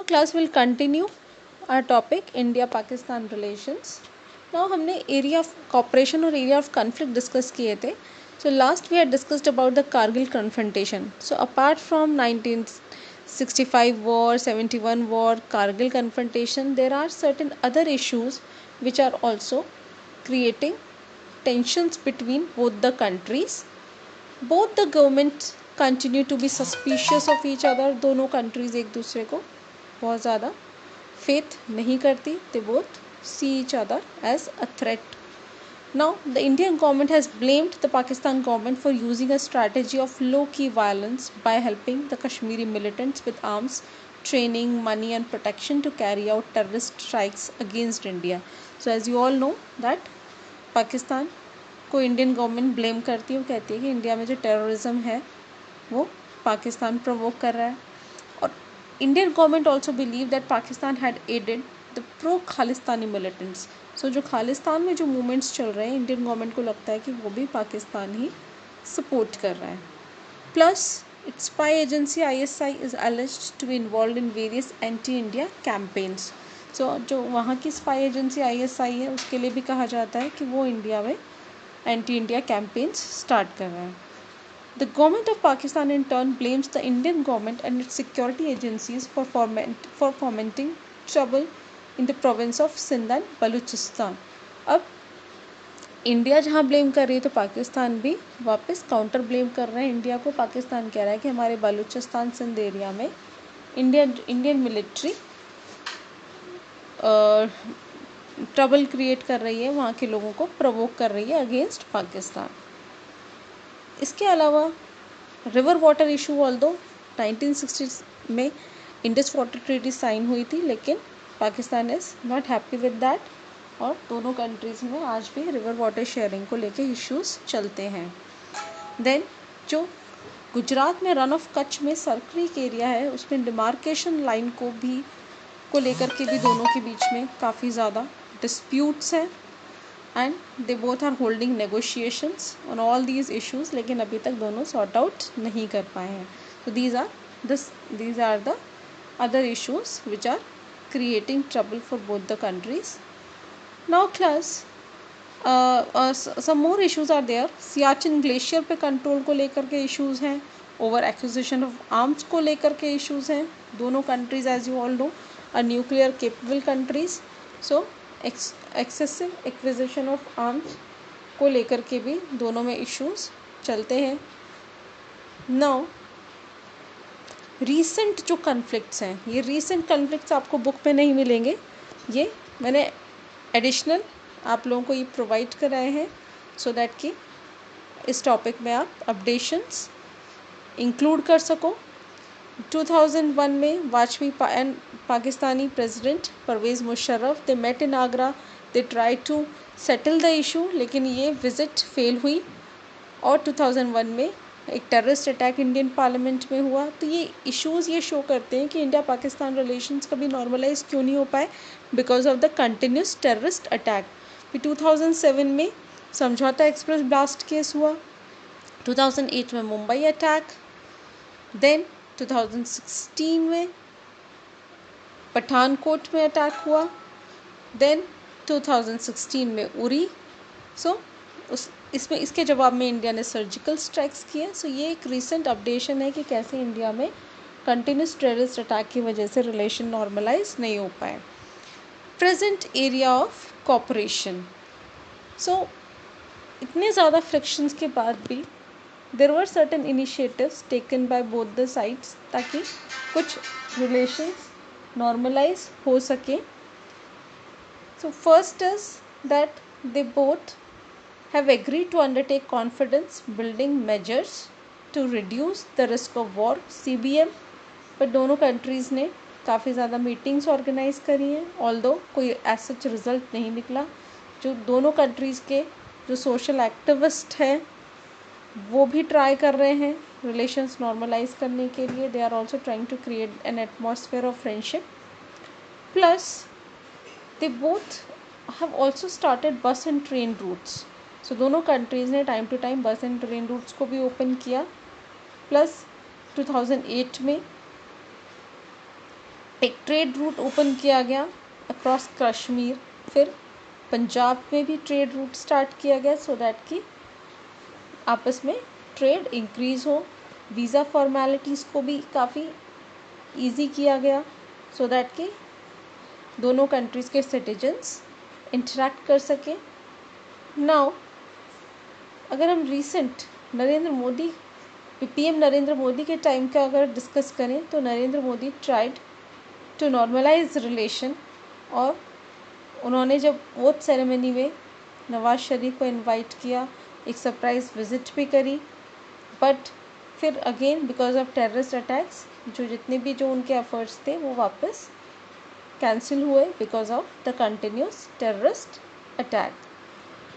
class will continue our topic India Pakistan relations. Now हमने area of cooperation और area of conflict discuss किए थे. So last we had discussed about the Kargil confrontation. So apart from 1965 war, 71 war, Kargil confrontation, there are certain other issues which are also creating tensions between both the countries. Both the governments continue to be suspicious of each other. दोनों countries एक दूसरे को बहुत ज़्यादा faith नहीं करती. They both see each other as a threat. Now, the Indian government has blamed the Pakistan government for using a strategy of low-key violence by helping the Kashmiri militants with arms, training, money and protection to carry out terrorist strikes against India. So, as you all know that Pakistan को Indian government blame करती है. वो कहती है कि India में जो terrorism है वो पाकिस्तान प्रोवोक कर रहा है. और Indian government also believe that Pakistan had aided the pro Khalistani militants. So जो खालिस्तान में जो मूवमेंट्स चल रहे हैं, इंडियन गवर्नमेंट को लगता है कि वो भी पाकिस्तान ही सपोर्ट कर रहा है. Plus it's spy agency ISI is alleged to be involve in various anti India campaigns. So जो वहाँ की स्पाई एजेंसी ISI है उसके लिए भी कहा जाता है कि वो इंडिया में एंटी इंडिया कैंपेन्स स्टार्ट कर रहा है. The government of Pakistan in turn blames the Indian government and its security agencies for fomenting trouble in the province of Sindh and Balochistan. अब इंडिया जहाँ ब्लेम कर रही है तो पाकिस्तान भी वापस काउंटर ब्लेम कर रहा है इंडिया को. पाकिस्तान कह रहा है कि हमारे बलूचिस्तान सिंध एरिया में इंडियन मिलिट्री ट्रबल क्रिएट कर रही है, वहाँ के लोगों को प्रोवोक कर रही है अगेंस्ट पाकिस्तान. इसके अलावा रिवर वाटर इशू, ऑल्दो 1960 में इंडस वाटर ट्रीटी साइन हुई थी, लेकिन Pakistan is not happy with that. और दोनों कंट्रीज़ में आज भी रिवर वाटर शेयरिंग को लेके इश्यूज चलते हैं. देन जो गुजरात में रन ऑफ कच्छ में सरक्रीक एरिया है, उसमें डिमार्केशन लाइन को लेकर के भी दोनों के बीच में काफ़ी ज़्यादा डिस्प्यूट्स हैं. And they both are holding negotiations on all these issues, लेकिन अभी तक दोनों सॉर्ट आउट नहीं कर पाए हैं. So these are the other issues which are creating trouble for both the countries. Now class, some more issues are there. Siachen glacier पे control को लेकर के इश्यूज़ हैं. ओवर एक्विजिशन ऑफ आर्म्स को लेकर के इश्यूज़ हैं. दोनों countries as you all know are nuclear capable countries. So excessive acquisition of arms को लेकर के भी दोनों में इश्यूज़ चलते हैं. नाउ रीसेंट जो कन्फ्लिक्ट्स हैं, ये रीसेंट कन्फ्लिक्ट्स आपको बुक में नहीं मिलेंगे. ये मैंने एडिशनल आप लोगों को ये प्रोवाइड कराए हैं सो दैट कि इस टॉपिक में आप अपडेशंस इंक्लूड कर सको. 2001 में Vajpayee and Pakistani president Pervez Musharraf they met in Agra. They try to settle the issue, लेकिन ये विज़िट फेल हुई. और 2001 में एक टेररिस्ट अटैक इंडियन पार्लियामेंट में हुआ. तो ये इश्यूज़ ये शो करते हैं कि इंडिया पाकिस्तान रिलेशंस कभी नॉर्मलाइज क्यों नहीं हो पाए, because of the continuous terrorist attack. फिर 2007 में समझौता एक्सप्रेस ब्लास्ट केस हुआ. 2008 में मुंबई अटैक. देन 2016 में पठानकोट में अटैक हुआ. देन 2016 में उरी. सो इसके जवाब में इंडिया ने सर्जिकल स्ट्राइक्स किए. सो ये एक रीसेंट अपडेशन है कि कैसे इंडिया में कंटिन्यूस टेररिस्ट अटैक की वजह से रिलेशन नॉर्मलाइज नहीं हो पाए. Present area of cooperation. So इतने ज़्यादा फ्रिक्शंस के बाद भी there were certain initiatives taken by both the sides ताकि कुछ रिलेशंस नॉर्मलाइज हो सके. So first is that they both have agreed to undertake confidence building measures to reduce the risk of war CBM. पर दोनों कंट्रीज़ ने काफ़ी ज़्यादा मीटिंग्स ऑर्गेनाइज करी हैं, ऑल्दो कोई ऐसा रिज़ल्ट नहीं निकला. जो दोनों कंट्रीज़ के जो सोशल एक्टिविस्ट हैं वो भी ट्राई कर रहे हैं रिलेशंस नॉर्मलाइज करने के लिए. They are also trying to create an atmosphere of friendship. Plus they both have also started bus and train routes. So दोनों कंट्रीज़ ने time to time bus and train routes को भी ओपन किया. Plus 2008 में एक ट्रेड रूट ओपन किया गया अक्रॉस कश्मीर। फिर पंजाब में भी ट्रेड रूट स्टार्ट किया गया सो दैट कि आपस में ट्रेड इंक्रीज़ हो। वीज़ा फॉर्मेलिटीज़ को भी काफ़ी इजी किया गया सो दैट कि दोनों कंट्रीज़ के सिटीजन्स इंटरेक्ट कर सकें। नाउ अगर हम रिसेंट पीएम नरेंद्र मोदी के टाइम का अगर डिस्कस करें तो Narendra Modi tried to normalize relation, और उन्होंने जब वोट सेरेमनी में नवाज शरीफ को इनवाइट किया, एक सरप्राइज विजिट भी करी, बट फिर again because of terrorist attacks जितने भी उनके एफर्ट्स थे वो वापस कैंसिल हुए because of the continuous terrorist attack.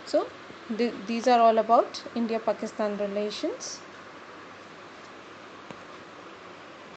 So these are all about India-Pakistan relations.